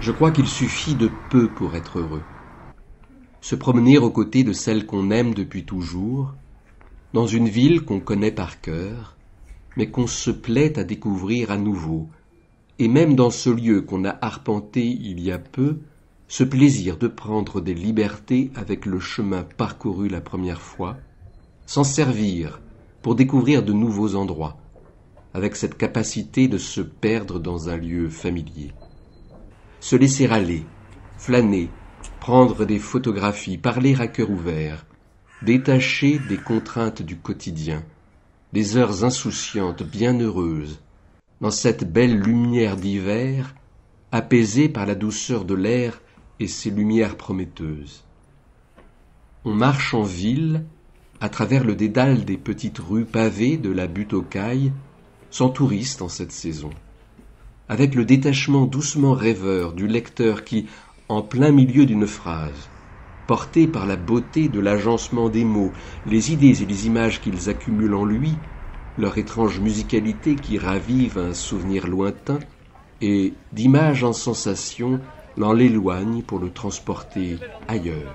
Je crois qu'il suffit de peu pour être heureux. Se promener aux côtés de celle qu'on aime depuis toujours, dans une ville qu'on connaît par cœur, mais qu'on se plaît à découvrir à nouveau, et même dans ce lieu qu'on a arpenté il y a peu, ce plaisir de prendre des libertés avec le chemin parcouru la première fois, s'en servir pour découvrir de nouveaux endroits, avec cette capacité de se perdre dans un lieu familier. Se laisser aller, flâner, prendre des photographies, parler à cœur ouvert, détacher des contraintes du quotidien, des heures insouciantes, bien heureuses, dans cette belle lumière d'hiver, apaisée par la douceur de l'air et ses lumières prometteuses. On marche en ville, à travers le dédale des petites rues pavées de la butte aux Cailles, sans touristes en cette saison, avec le détachement doucement rêveur du lecteur qui, en plein milieu d'une phrase, porté par la beauté de l'agencement des mots, les idées et les images qu'ils accumulent en lui, leur étrange musicalité qui ravive un souvenir lointain, et d'image en sensation l'en l'éloigne pour le transporter ailleurs,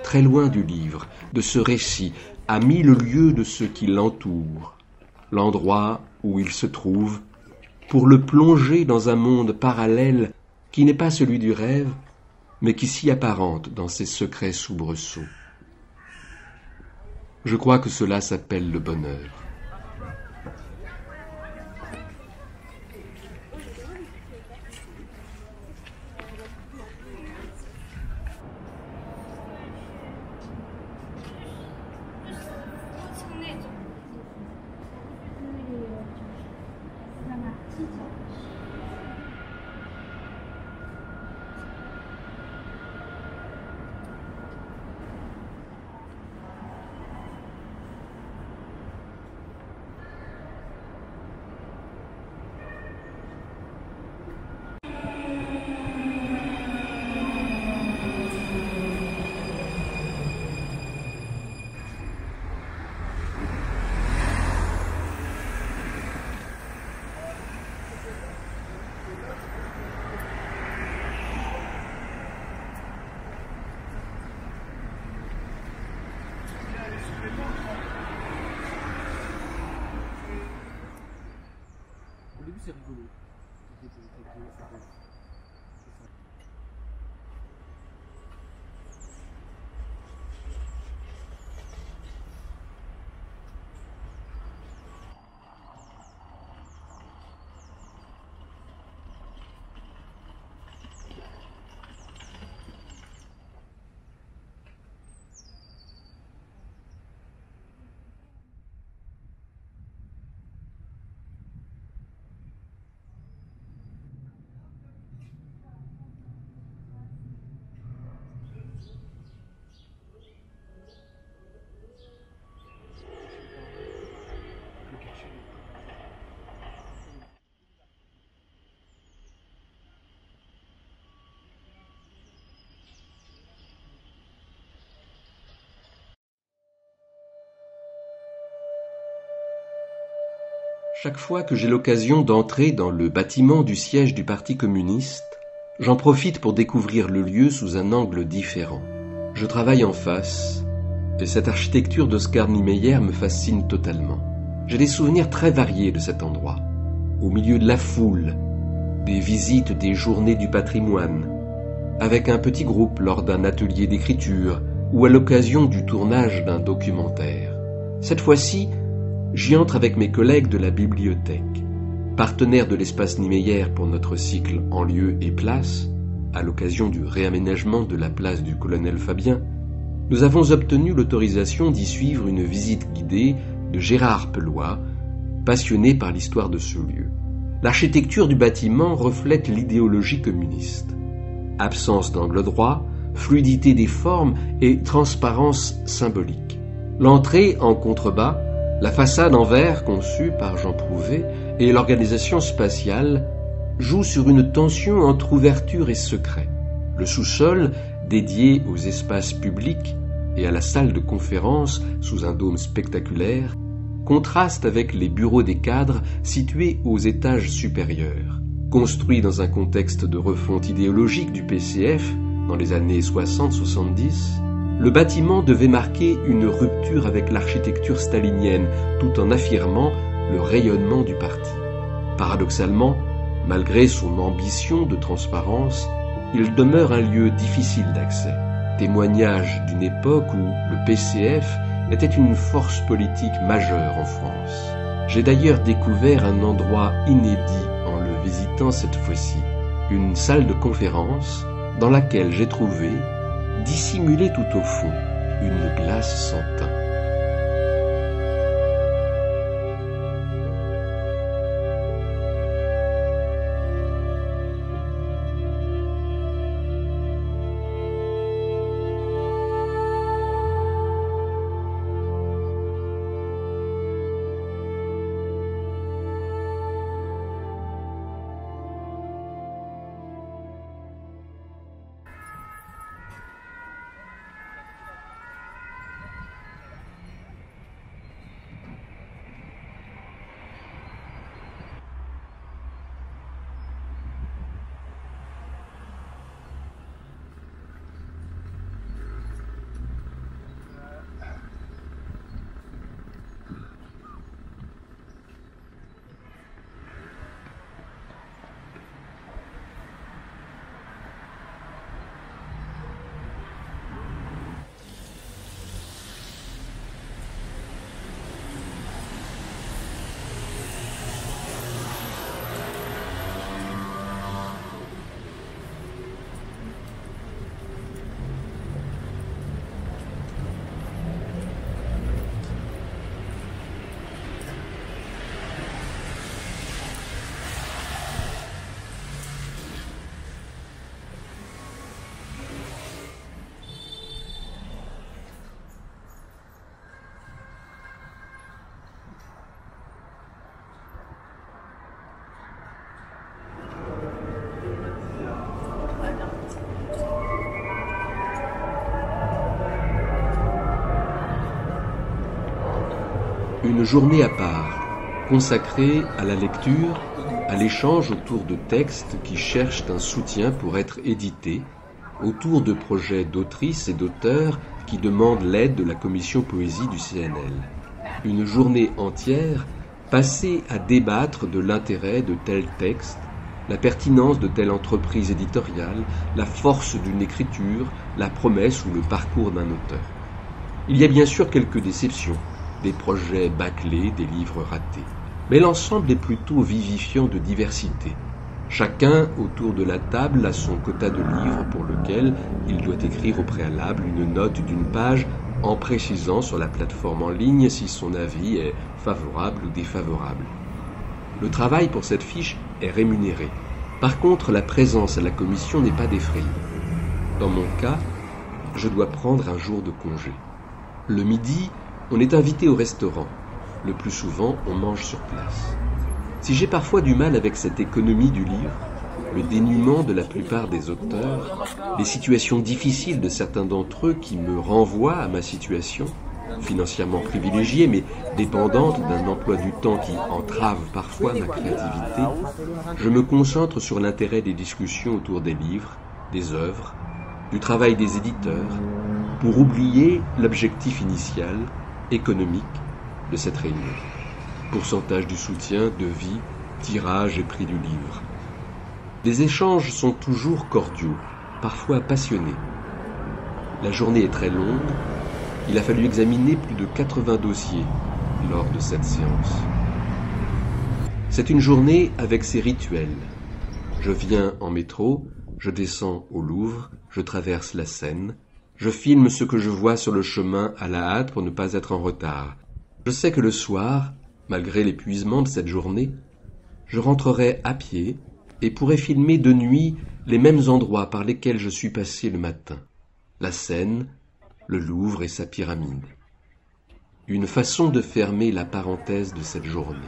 très loin du livre, de ce récit, à 1000 lieues de ce qui l'entoure, l'endroit où il se trouve, pour le plonger dans un monde parallèle qui n'est pas celui du rêve, mais qui s'y apparente dans ses secrets soubresauts. Je crois que cela s'appelle le bonheur. Au début, c'est rigolo. Chaque fois que j'ai l'occasion d'entrer dans le bâtiment du siège du Parti communiste, j'en profite pour découvrir le lieu sous un angle différent. Je travaille en face, et cette architecture d'Oscar Niemeyer me fascine totalement. J'ai des souvenirs très variés de cet endroit. Au milieu de la foule, des visites des journées du patrimoine, avec un petit groupe lors d'un atelier d'écriture ou à l'occasion du tournage d'un documentaire. Cette fois-ci, j'y entre avec mes collègues de la bibliothèque, partenaires de l'espace Niemeyer pour notre cycle En lieu et place, à l'occasion du réaménagement de la place du colonel Fabien. Nous avons obtenu l'autorisation d'y suivre une visite guidée de Gérard Peloy, passionné par l'histoire de ce lieu. L'architecture du bâtiment reflète l'idéologie communiste. Absence d'angle droit, fluidité des formes et transparence symbolique. L'entrée en contrebas, la façade en verre conçue par Jean Prouvé et l'organisation spatiale jouent sur une tension entre ouverture et secret. Le sous-sol, dédié aux espaces publics et à la salle de conférence sous un dôme spectaculaire, contraste avec les bureaux des cadres situés aux étages supérieurs. Construit dans un contexte de refonte idéologique du PCF dans les années 60-70, le bâtiment devait marquer une rupture avec l'architecture stalinienne tout en affirmant le rayonnement du parti. Paradoxalement, malgré son ambition de transparence, il demeure un lieu difficile d'accès, témoignage d'une époque où le PCF était une force politique majeure en France. J'ai d'ailleurs découvert un endroit inédit en le visitant cette fois-ci, une salle de conférence dans laquelle j'ai trouvé, dissimulée tout au fond, une glace sans teint. Une journée à part, consacrée à la lecture, à l'échange autour de textes qui cherchent un soutien pour être édités, autour de projets d'autrices et d'auteurs qui demandent l'aide de la commission poésie du CNL. Une journée entière passée à débattre de l'intérêt de tel texte, la pertinence de telle entreprise éditoriale, la force d'une écriture, la promesse ou le parcours d'un auteur. Il y a bien sûr quelques déceptions, des projets bâclés, des livres ratés. Mais l'ensemble est plutôt vivifiant de diversité. Chacun autour de la table a son quota de livres pour lequel il doit écrire au préalable une note d'une page en précisant sur la plateforme en ligne si son avis est favorable ou défavorable. Le travail pour cette fiche est rémunéré. Par contre, la présence à la commission n'est pas défrayée. Dans mon cas, je dois prendre un jour de congé. Le midi, on est invité au restaurant. Le plus souvent, on mange sur place. Si j'ai parfois du mal avec cette économie du livre, le dénuement de la plupart des auteurs, les situations difficiles de certains d'entre eux qui me renvoient à ma situation, financièrement privilégiée mais dépendante d'un emploi du temps qui entrave parfois ma créativité, je me concentre sur l'intérêt des discussions autour des livres, des œuvres, du travail des éditeurs, pour oublier l'objectif initial, économique, de cette réunion. pourcentage du soutien, devis, tirage et prix du livre. Les échanges sont toujours cordiaux, parfois passionnés. La journée est très longue, il a fallu examiner plus de 80 dossiers lors de cette séance. C'est une journée avec ses rituels. Je viens en métro, je descends au Louvre, je traverse la Seine, je filme ce que je vois sur le chemin à la hâte pour ne pas être en retard. Je sais que le soir, malgré l'épuisement de cette journée, je rentrerai à pied et pourrai filmer de nuit les mêmes endroits par lesquels je suis passé le matin. La Seine, le Louvre et sa pyramide. Une façon de fermer la parenthèse de cette journée.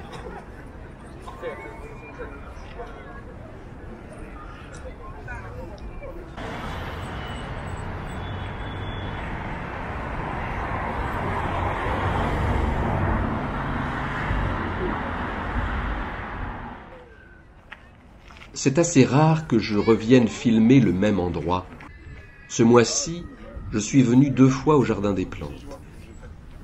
C'est assez rare que je revienne filmer le même endroit. Ce mois-ci, je suis venu 2 fois au Jardin des Plantes.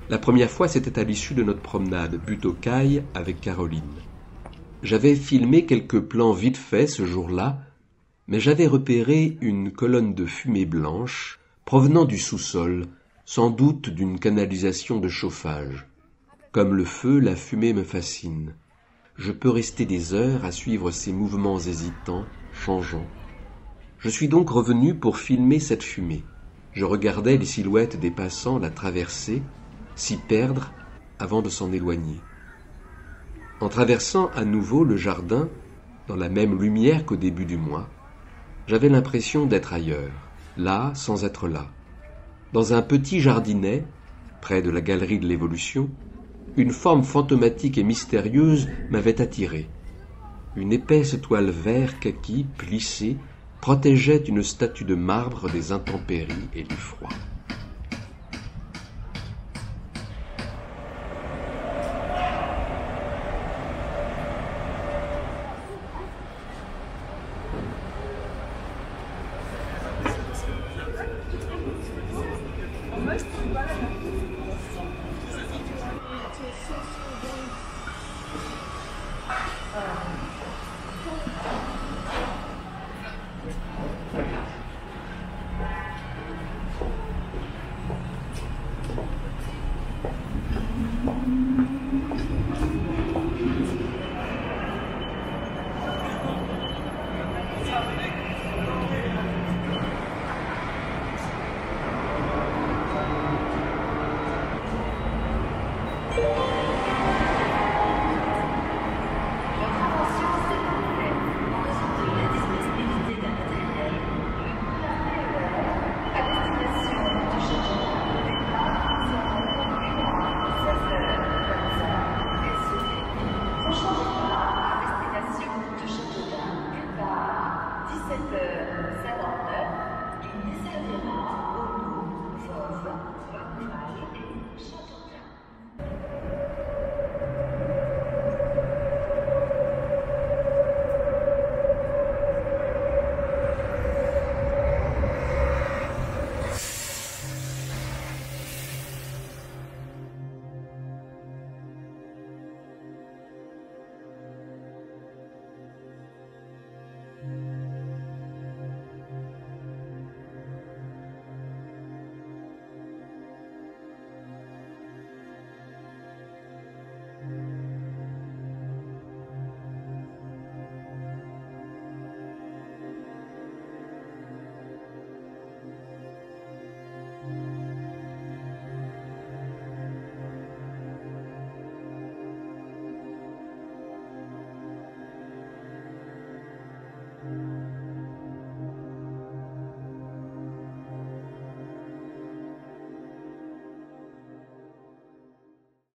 La première fois, c'était à l'issue de notre promenade, but aux cailles avec Caroline. J'avais filmé quelques plans vite faits ce jour-là, mais j'avais repéré une colonne de fumée blanche provenant du sous-sol, sans doute d'une canalisation de chauffage. Comme le feu, la fumée me fascine. Je peux rester des heures à suivre ces mouvements hésitants, changeants. Je suis donc revenu pour filmer cette fumée. Je regardais les silhouettes des passants la traverser, s'y perdre avant de s'en éloigner. En traversant à nouveau le jardin, dans la même lumière qu'au début du mois, j'avais l'impression d'être ailleurs, là sans être là. Dans un petit jardinet, près de la galerie de l'Évolution, une forme fantomatique et mystérieuse m'avait attiré. Une épaisse toile vert kaki, plissée, protégeait une statue de marbre des intempéries et du froid.